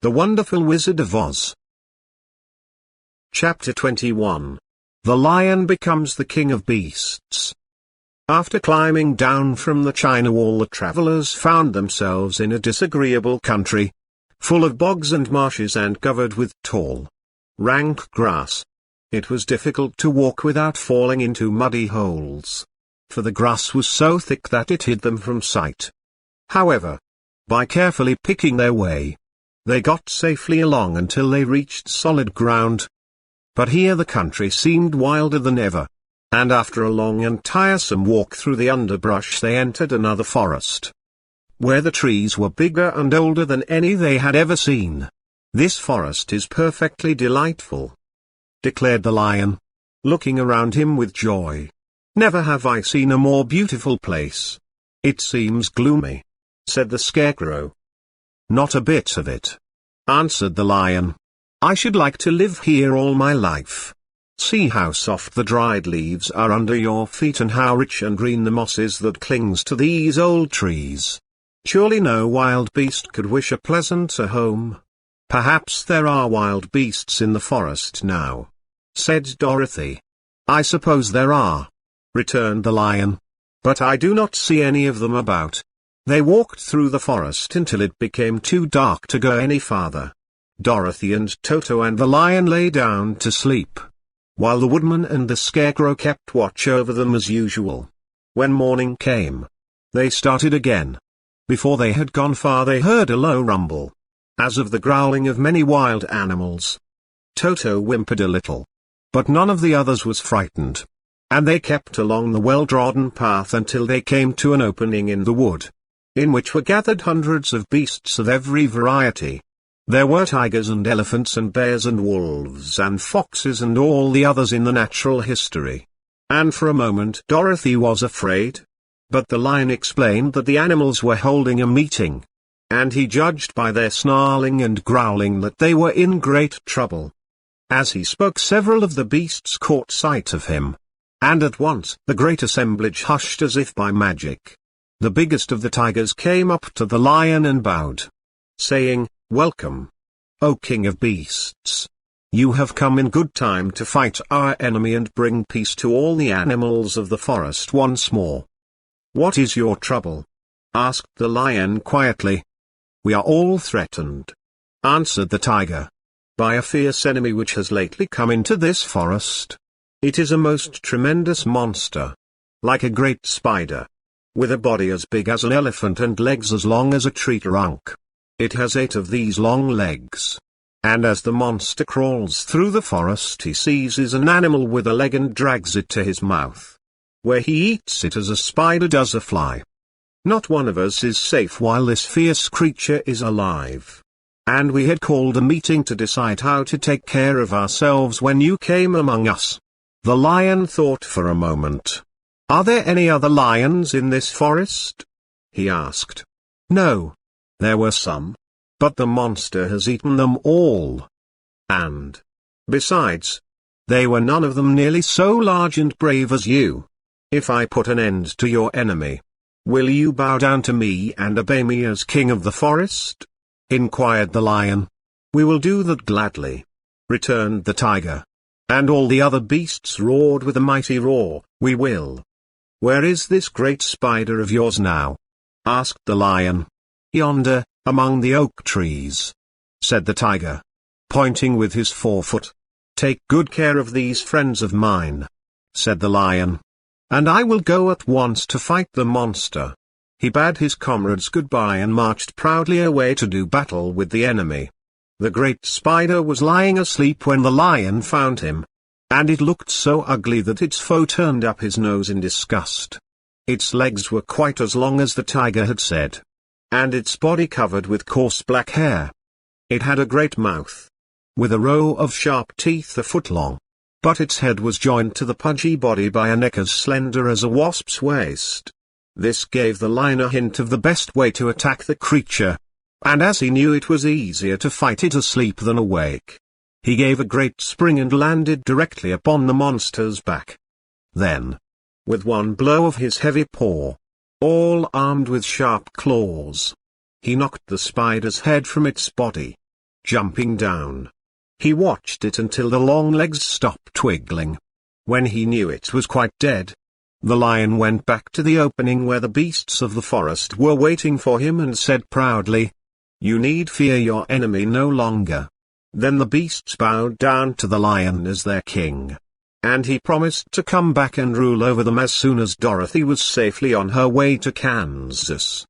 The Wonderful Wizard of Oz. Chapter 21. The Lion Becomes the King of Beasts. After climbing down from the China Wall, the travelers found themselves in a disagreeable country, full of bogs and marshes and covered with tall, rank grass. It was difficult to walk without falling into muddy holes, for the grass was so thick that it hid them from sight. However, by carefully picking their way, they got safely along until they reached solid ground. But here the country seemed wilder than ever, and after a long and tiresome walk through the underbrush they entered another forest, where the trees were bigger and older than any they had ever seen. "This forest is perfectly delightful," declared the lion, looking around him with joy. "Never have I seen a more beautiful place." "It seems gloomy," said the scarecrow. "Not a bit of it," answered the lion. "I should like to live here all my life. See how soft the dried leaves are under your feet and how rich and green the moss is that clings to these old trees. Surely no wild beast could wish a pleasanter home." "Perhaps there are wild beasts in the forest now," said Dorothy. "I suppose there are," returned the lion, "but I do not see any of them about." They walked through the forest until it became too dark to go any farther. Dorothy and Toto and the lion lay down to sleep, while the woodman and the scarecrow kept watch over them as usual. When morning came, they started again. Before they had gone far they heard a low rumble, as of the growling of many wild animals. Toto whimpered a little, but none of the others was frightened, and they kept along the well-trodden path until they came to an opening in the wood, in which were gathered hundreds of beasts of every variety. There were tigers and elephants and bears and wolves and foxes and all the others in the natural history. And for a moment Dorothy was afraid. But the lion explained that the animals were holding a meeting, and he judged by their snarling and growling that they were in great trouble. As he spoke, several of the beasts caught sight of him, and at once the great assemblage hushed as if by magic. The biggest of the tigers came up to the lion and bowed, saying, "Welcome, O King of Beasts. You have come in good time to fight our enemy and bring peace to all the animals of the forest once more." "What is your trouble?" asked the lion quietly. "We are all threatened," answered the tiger, "by a fierce enemy which has lately come into this forest. It is a most tremendous monster, like a great spider, with a body as big as an elephant and legs as long as a tree trunk. It has 8 of these long legs, and as the monster crawls through the forest he seizes an animal with a leg and drags it to his mouth, where he eats it as a spider does a fly. Not one of us is safe while this fierce creature is alive. And we had called a meeting to decide how to take care of ourselves when you came among us." The lion thought for a moment. "Are there any other lions in this forest?" he asked. "No. There were some, but the monster has eaten them all. And, besides, they were none of them nearly so large and brave as you. If I put an end to your enemy, will you bow down to me and obey me as king of the forest?" inquired the lion. "We will do that gladly," returned the tiger. And all the other beasts roared with a mighty roar, "We will." "Where is this great spider of yours now?" asked the lion. "Yonder, among the oak trees," said the tiger, pointing with his forefoot. "Take good care of these friends of mine," said the lion, "and I will go at once to fight the monster." He bade his comrades goodbye and marched proudly away to do battle with the enemy. The great spider was lying asleep when the lion found him, and it looked so ugly that its foe turned up his nose in disgust. Its legs were quite as long as the tiger had said, and its body covered with coarse black hair. It had a great mouth, with a row of sharp teeth a foot long, but its head was joined to the pudgy body by a neck as slender as a wasp's waist. This gave the lion a hint of the best way to attack the creature, and as he knew it was easier to fight it asleep than awake, he gave a great spring and landed directly upon the monster's back. Then, with one blow of his heavy paw, all armed with sharp claws, he knocked the spider's head from its body. jumping down. He watched it until the long legs stopped wiggling. When he knew it was quite dead, the lion went back to the opening where the beasts of the forest were waiting for him and said proudly, "You need fear your enemy no longer." Then the beasts bowed down to the lion as their king. And he promised to come back and rule over them as soon as Dorothy was safely on her way to Kansas.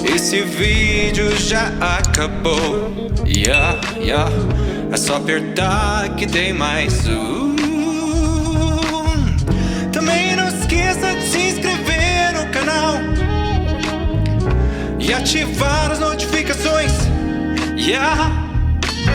Esse vídeo já acabou. É só apertar que tem mais um. Também não esqueça de se inscrever no canal e ativar as notificações.